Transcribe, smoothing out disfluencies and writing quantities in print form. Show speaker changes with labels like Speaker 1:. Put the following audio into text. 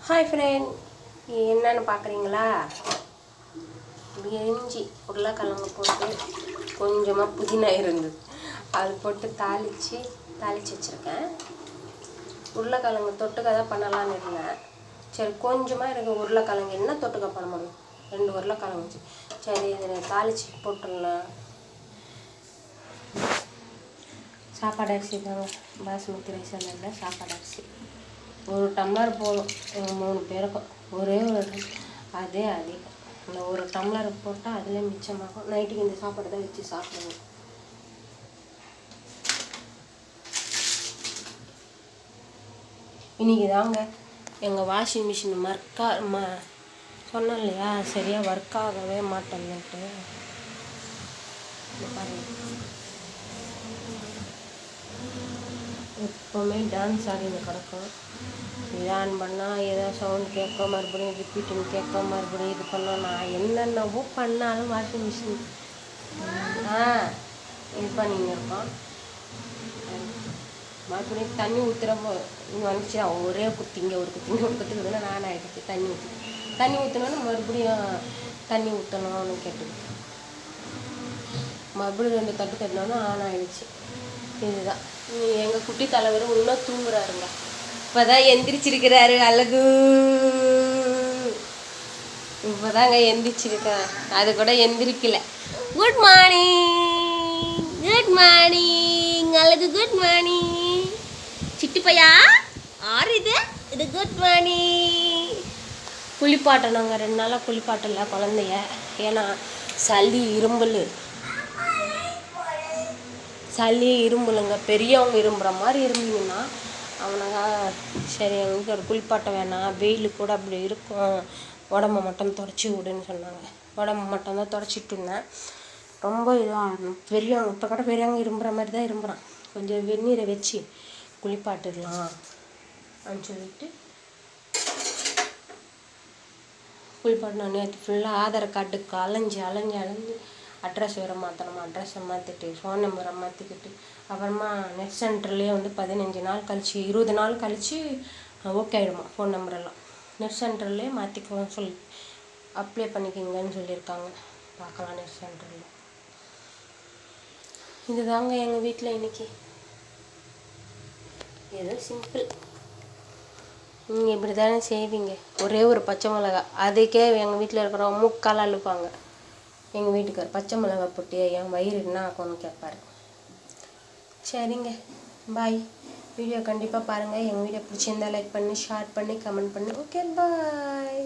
Speaker 1: Hi friend, என்னன்னு பார்க்குறீங்களா? இஞ்சி உருளைக்கிழங்கு போட்டு கொஞ்சமாக புதினா இருந்தது, அது போட்டு தாளித்து வச்சுருக்கேன். உருளைக்கிழங்கு தொட்டுக்க தான் பண்ணலான்னு இருந்தேன். சரி, கொஞ்சமாக எனக்கு உருளைக்கிழங்கு என்ன தொட்டுக்க பண்ண முடியும்? 2 உருளைக்கிழங்கு வச்சு சரி இதில் தாளித்து போட்டுடலாம். சாப்பாடு அரிசி தாங்க, பாஸ்மதி ரைஸ் இல்லை, சாப்பாடு அரிசி. 1 டம்ளர் போதும், 3 பேருக்கும் ஒரே ஒரு அதே அதிகம். அந்த 1 டம்ளர் போட்டால் அதில் மிச்சமாகும். நைட்டுக்கு இந்த சாப்பாடு தான் வச்சு சாப்பிடுவோம். இன்றைக்கி தாங்க எங்கள் வாஷிங் மிஷின் சொன்னேன் இல்லையா, சரியாக ஒர்க் ஆகவே மாட்டேன்னுட்டு. எப்போவுமே டான்ஸ் ஆடின்னு கிடக்கும். இது ஆன் பண்ணால் ஏதோ சவுண்ட் கேட்கும், மறுபடியும் ரிப்பீட்டுன்னு கேட்கும், மறுபடியும் இது பண்ணோம். நான் என்னென்னவோ பண்ணாலும் வாஷிங் மிஷின் இது பண்ணின்னு இருக்கோம். மறுபடியும் தண்ணி ஊற்றுறப்போ வந்துச்சு, ஒரே குத்திங்க ஒரு குத்துக்குதுன்னா நான் ஆகிடுச்சு. தண்ணி ஊற்றினோன்னு மறுபடியும் தண்ணி ஊற்றணும்னு கேட்டுது. மறுபடியும் 2 தட்டு தட்டினோன்னு ஆன் ஆகிடுச்சு. இதுதான் எங்கள் குட்டி தலைவர் இன்னும் தூங்குறாருங்க. இப்போதான் எந்திரிச்சிருக்கிறாரு அழகு. இப்போதாங்க எந்திரிச்சிருக்கேன், அது கூட எந்திரிக்கல. குட் மார்னிங் அழகு, குட் மார்னிங். சிட்டி பையா ஆறு இது குட் மார்னிங். குளிப்பாட்டணுங்க, 2 நாளாக குளிப்பாட்டல குழந்தைய. ஏன்னா சளி இரும்பலுங்க. பெரியவங்க இரும்புற மாதிரி இருந்தீங்கன்னா அவனுங்க சரி எங்களுக்கு ஒரு குளிப்பாட்ட வேணாம், வெயில் கூட அப்படி இருக்கும், உடம்ப மட்டும் தொடச்சி விடுன்னு சொன்னாங்க. உடம்பு மட்டும் தான் தொடச்சிட்டு இருந்தேன். ரொம்ப இதாக பெரியவங்க இப்போ கூட பெரியவங்க இரும்புற மாதிரி தான் இரும்புறான். கொஞ்சம் வெந்நீரை வச்சு குளிப்பாட்டுடலாம் அப்படின்னு சொல்லிட்டு குளிப்பாட்டினோம். நேற்று ஃபுல்லாக ஆதார் கார்டுக்கு அலைஞ்சு அட்ரஸ் வேறு மாற்றணுமா, அட்ரஸை மாற்றிட்டு ஃபோன் நம்பரை மாற்றிக்கிட்டு அப்புறமா நெட் சென்டர்லேயே 15 நாள் கழிச்சு 20 நாள் கழித்து ஓகே ஆகிடுமா ஃபோன் நம்பரெல்லாம். நெட் சென்டர்லேயே மாற்றிக்கலாம் சொல்லி அப்ளை பண்ணிக்கிங்கன்னு சொல்லியிருக்காங்க. பார்க்கலாம் நெட் சென்டரில். இது தாங்க எங்கள் வீட்டில் இன்றைக்கி. ஏதோ சிம்பிள். நீங்கள் இப்படி தானே செய்வீங்க. ஒரே ஒரு பச்சை மிளகா, அதுக்கே எங்கள் வீட்டில் இருக்கிறவங்க முக்கால் அழுப்பாங்க. எங்கள் வீட்டுக்கார் பச்சை மிளகா போட்டு என் வயிறு என்ன ஆகும்னு கேட்பாரு. சரிங்க, பாய். வீடியோ கண்டிப்பாக பாருங்கள். எங்கள் வீடியோ பிடிச்சிருந்தா லைக் பண்ணி, ஷேர் பண்ணி, கமெண்ட் பண்ணி. ஓகே, பாய்.